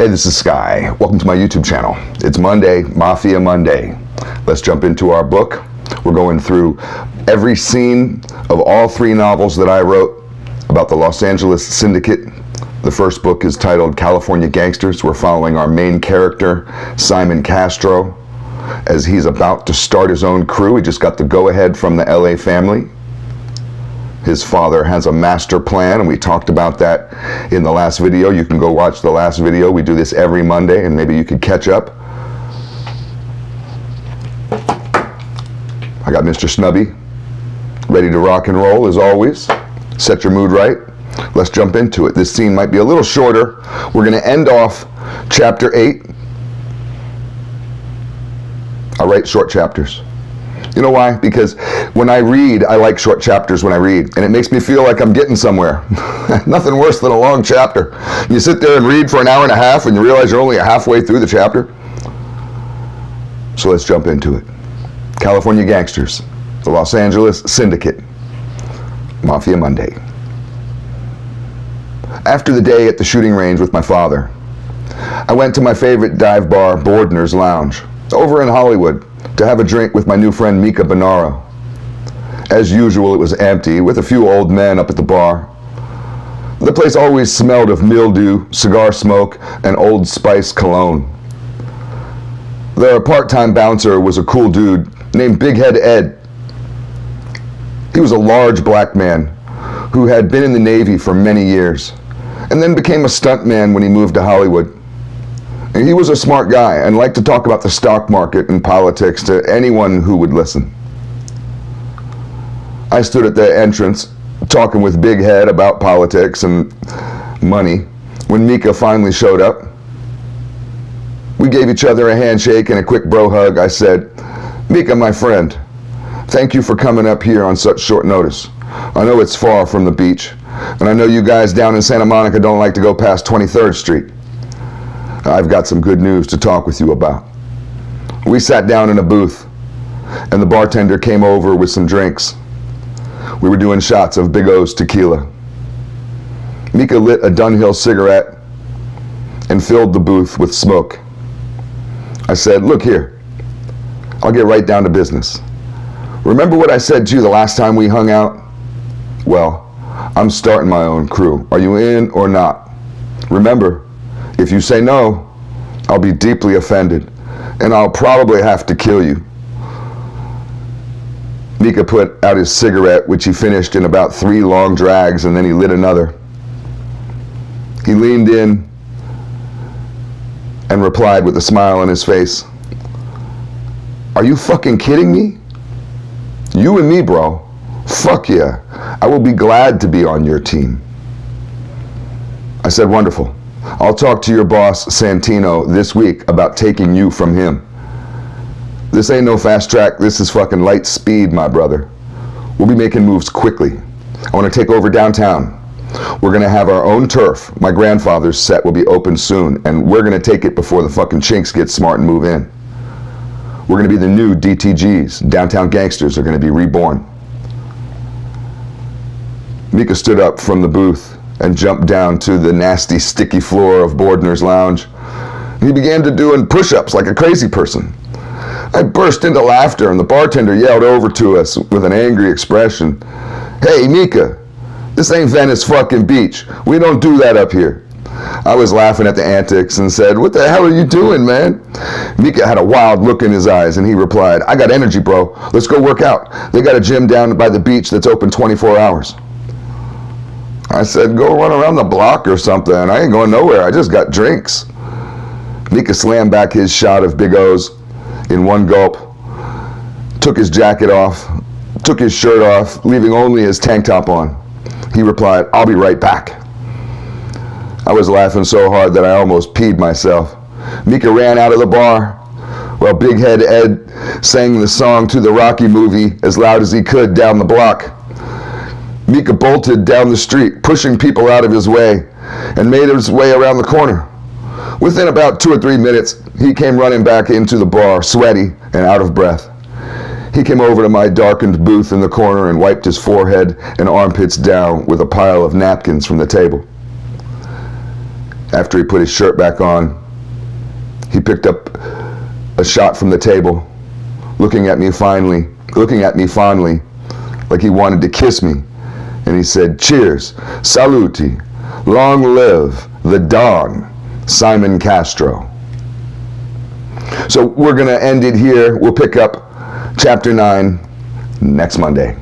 Hey, this is Sky. Welcome to my YouTube channel. It's Monday, Mafia Monday. Let's jump into our book. We're going through every scene of all three novels that I wrote about the Los Angeles Syndicate. The first book is titled California Gangsters. We're following our main character, Simon Castro, as he's about to start his own crew. He just got the go-ahead from the LA family. His father has a master plan, and we talked about that in the last video. You can go watch the last video. We do this every Monday, and maybe you could catch up. I got Mr. Snubby ready to rock and roll as always. Set your mood right. Let's jump into it. This scene might be a little shorter. We're going to end off chapter 8. I write short chapters. You know why? Because when I read, I like short chapters when I read, and it makes me feel like I'm getting somewhere. Nothing worse than a long chapter. You sit there and read for an hour and a half and you realize you're only halfway through the chapter. So let's jump into it. California Gangsters, the Los Angeles Syndicate, Mafia Monday. After the day at the shooting range with my father, I went to my favorite dive bar, Bordner's Lounge, over in Hollywood, to have a drink with my new friend Mica. As usual, it was empty, with a few old men up at the bar. The place always smelled of mildew, cigar smoke, and Old Spice cologne. Their part-time bouncer was a cool dude named Big Head Ed. He was a large black man who had been in the Navy for many years, and then became a stuntman when he moved to Hollywood. And he was a smart guy and liked to talk about the stock market and politics to anyone who would listen. I stood at the entrance talking with Big Head about politics and money when Mica finally showed up. We gave each other a handshake and a quick bro hug. I said, "Mica, my friend, thank you for coming up here on such short notice. I know it's far from the beach, and I know you guys down in Santa Monica don't like to go past 23rd Street. I've got some good news to talk with you about." We sat down in a booth, and the bartender came over with some drinks. We were doing shots of Big O's tequila. Mica lit a Dunhill cigarette and filled the booth with smoke. I said, "Look here, I'll get right down to business. Remember what I said to you the last time we hung out? Well, I'm starting my own crew. Are you in or not? Remember, if you say no, I'll be deeply offended, and I'll probably have to kill you." Mica put out his cigarette, which he finished in about 3 long drags, and then he lit another. He leaned in and replied with a smile on his face, "Are you fucking kidding me? You and me, bro. Fuck yeah. I will be glad to be on your team." I said, "Wonderful. I'll talk to your boss, Santino, this week about taking you from him. This ain't no fast track. This is fucking light speed, my brother. We'll be making moves quickly. I want to take over downtown. We're going to have our own turf. My grandfather's set will be open soon, and we're going to take it before the fucking chinks get smart and move in. We're going to be the new DTGs. Downtown Gangsters are going to be reborn." Mica stood up from the booth and jumped down to the nasty, sticky floor of Bordner's Lounge. He began to doing push-ups like a crazy person. I burst into laughter, and the bartender yelled over to us with an angry expression, "Hey, Mica, this ain't Venice fucking Beach. We don't do that up here." I was laughing at the antics and said, "What the hell are you doing, man?" Mica had a wild look in his eyes, and he replied, "I got energy, bro. Let's go work out. They got a gym down by the beach that's open 24 hours. I said, "Go run around the block or something. I ain't going nowhere. I just got drinks." Mica slammed back his shot of Big O's in one gulp, took his jacket off, took his shirt off, leaving only his tank top on. He replied, "I'll be right back." I was laughing so hard that I almost peed myself. Mica ran out of the bar while Big Head Ed sang the song to the Rocky movie as loud as he could down the block. Mica bolted down the street, pushing people out of his way, and made his way around the corner. Within about 2 or 3 minutes, he came running back into the bar, sweaty and out of breath. He came over to my darkened booth in the corner and wiped his forehead and armpits down with a pile of napkins from the table. After he put his shirt back on, he picked up a shot from the table, looking at me fondly, like he wanted to kiss me. And he said, "Cheers, saluti, long live the Don, Simon Castro." So we're going to end it here. We'll pick up chapter 9 next Monday.